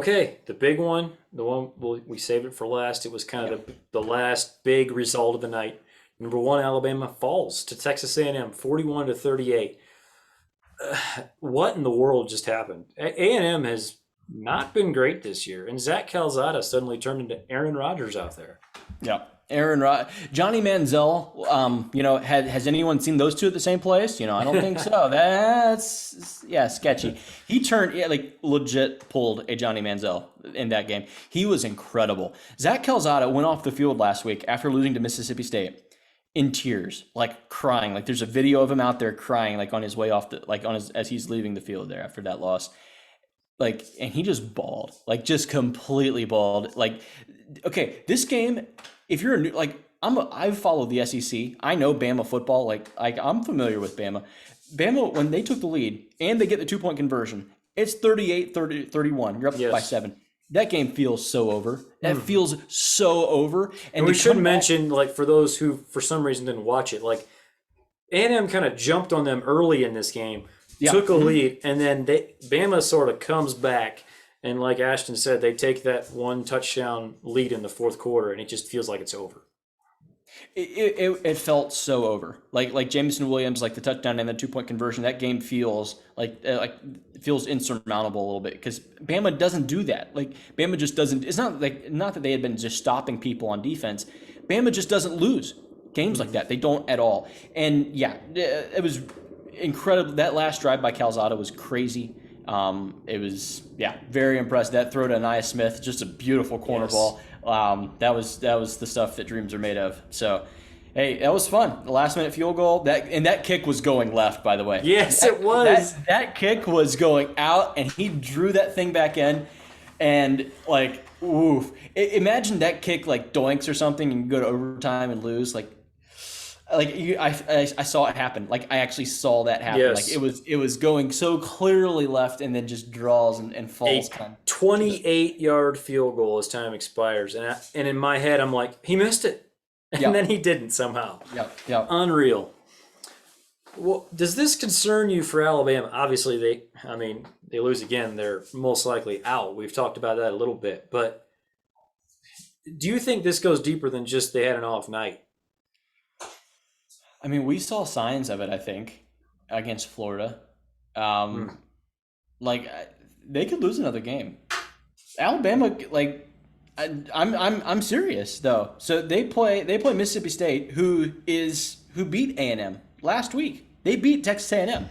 Okay, the big one, the one we saved it for last. It was kind of the last big result of the night. Number one, Alabama falls to Texas A&M, 41 to 38. What in the world just happened? A&M has not been great this year, and Zach Calzada suddenly turned into Aaron Rodgers out there. Yeah. Johnny Manziel, has anyone seen those two at the same place? I don't think so. That's, yeah, sketchy. He turned, yeah, like legit pulled a Johnny Manziel in that game. He was incredible. Zach Calzada went off the field last week after losing to Mississippi State in tears, like crying. Like there's a video of him out there crying, like on his way off as he's leaving the field there after that loss. Like, and he just bawled, like just completely bawled. Like, okay, this game, if you're a new, like, I've followed the SEC. I know Bama football. Like I'm familiar with Bama. Bama, when they took the lead and they get the 2-point conversion, it's 38-31. You're up by 7. That game feels so over. That feels so over. And we should mention, like, for those who for some reason didn't watch it, like A&M kind of jumped on them early in this game, took a lead, and then Bama sort of comes back. And like Ashton said, they take that one touchdown lead in the fourth quarter, and it just feels like it's over. It felt so over. Like Jameson Williams, like the touchdown and the 2-point conversion. That game feels feels insurmountable a little bit because Bama doesn't do that. Like Bama just doesn't. It's not that they had been just stopping people on defense. Bama just doesn't lose games like that. They don't at all. And yeah, it was incredible. That last drive by Calzada was crazy. It was, very impressed. That throw to Anaya Smith, just a beautiful corner ball. That was the stuff that dreams are made of. So, hey, that was fun. The last minute field goal. That kick was going left, by the way. Yes, it was. That kick was going out, and he drew that thing back in, and like, oof. Imagine that kick like doinks or something, and you go to overtime and lose. I saw it happen. Like I actually saw that happen. Yes. Like it was going so clearly left and then just draws and falls. A 28-yard field goal as time expires, and in my head I'm like, he missed it, and then he didn't somehow. Yeah. Unreal. Well, does this concern you for Alabama? Obviously, they lose again. They're most likely out. We've talked about that a little bit, but do you think this goes deeper than just they had an off night? I mean, we saw signs of it, I think, against Florida. Like they could lose another game. Alabama, like, I'm serious though. So they play Mississippi State, who beat A&M last week. They beat Texas A&M.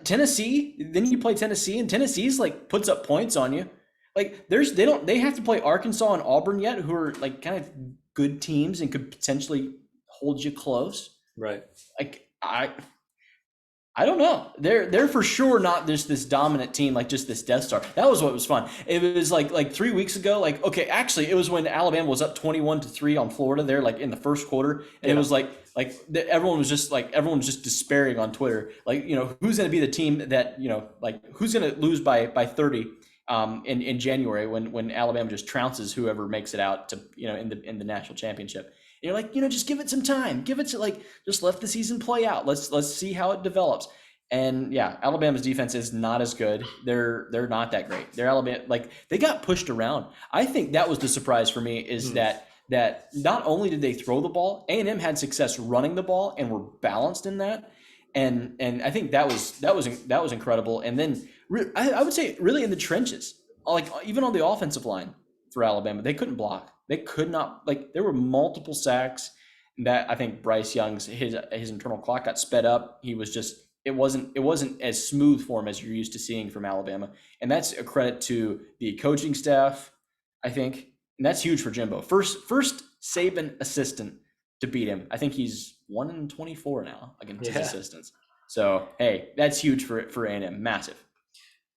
Tennessee, then you play Tennessee, and Tennessee's like puts up points on you. Like they have to play Arkansas and Auburn yet, who are like kind of good teams and could potentially hold you close. Right. Like I don't know. They're for sure not this dominant team, like just this Death Star. That was what was fun. It was like 3 weeks ago. Like, okay, actually, it was when Alabama was up 21-3 on Florida. There, like in the first quarter, and it was like everyone was just despairing on Twitter. Like, who's going to be the team that like who's going to lose by 30 in January when Alabama just trounces whoever makes it out to in the national championship. And you're like, just give it some time. Give it to just let the season play out. Let's see how it develops. And yeah, Alabama's defense is not as good. They're not that great. They're Alabama, like they got pushed around. I think that was the surprise for me is that not only did they throw the ball, A&M had success running the ball and were balanced in that. And I think that was incredible. And then I would say really in the trenches, like even on the offensive line for Alabama, they couldn't block. They could not, like, there were multiple sacks that I think Bryce Young's his internal clock got sped up. He was just it wasn't as smooth for him as you're used to seeing from Alabama, and that's a credit to the coaching staff, I think, and that's huge for Jimbo. First Saban assistant to beat him. I think he's 1-24 now against his assistants. So hey, that's huge for A&M, massive.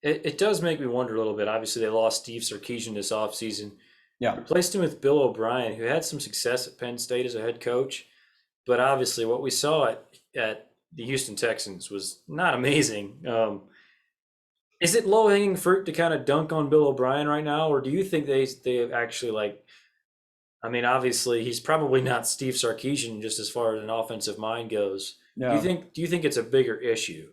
It does make me wonder a little bit. Obviously, they lost Steve Sarkisian this offseason. Yeah. Replaced him with Bill O'Brien, who had some success at Penn State as a head coach. But obviously what we saw at the Houston Texans was not amazing. Is it low-hanging fruit to kind of dunk on Bill O'Brien right now? Or do you think they actually obviously he's probably not Steve Sarkisian just as far as an offensive mind goes. No. Do you think it's a bigger issue?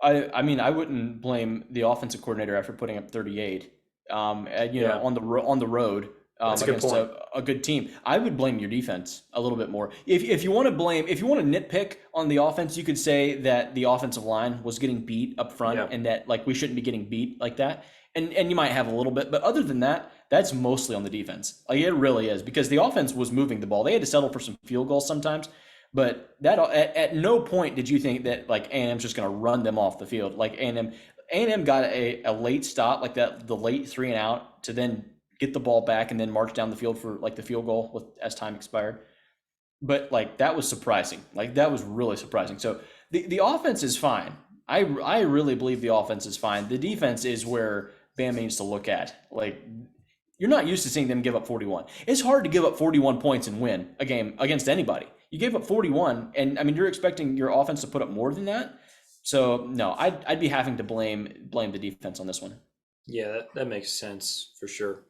I mean, I wouldn't blame the offensive coordinator after putting up 38. Yeah, On the road that's a good against point. a good team. I would blame your defense a little bit more. If you want to blame, if you want to nitpick on the offense, you could say that the offensive line was getting beat up front, Yeah. and that like we shouldn't be getting beat like that. And you might have a little bit, but other than that, that's mostly on the defense. Like it really is because the offense was moving the ball. They had to settle for some field goals sometimes. But that at no point did you think that like A&M's just going to run them off the field. Like A&M got a late stop like that, the late 3 and out to then get the ball back and then march down the field for like the field goal with as time expired. But like that was surprising. Like that was really surprising. So the offense is fine. I really believe the offense is fine. The defense is where Bama needs to look at. Like you're not used to seeing them give up 41. It's hard to give up 41 points and win a game against anybody. You gave up 41, and I mean you're expecting your offense to put up more than that. So no, I'd be having to blame the defense on this one. Yeah, that makes sense for sure.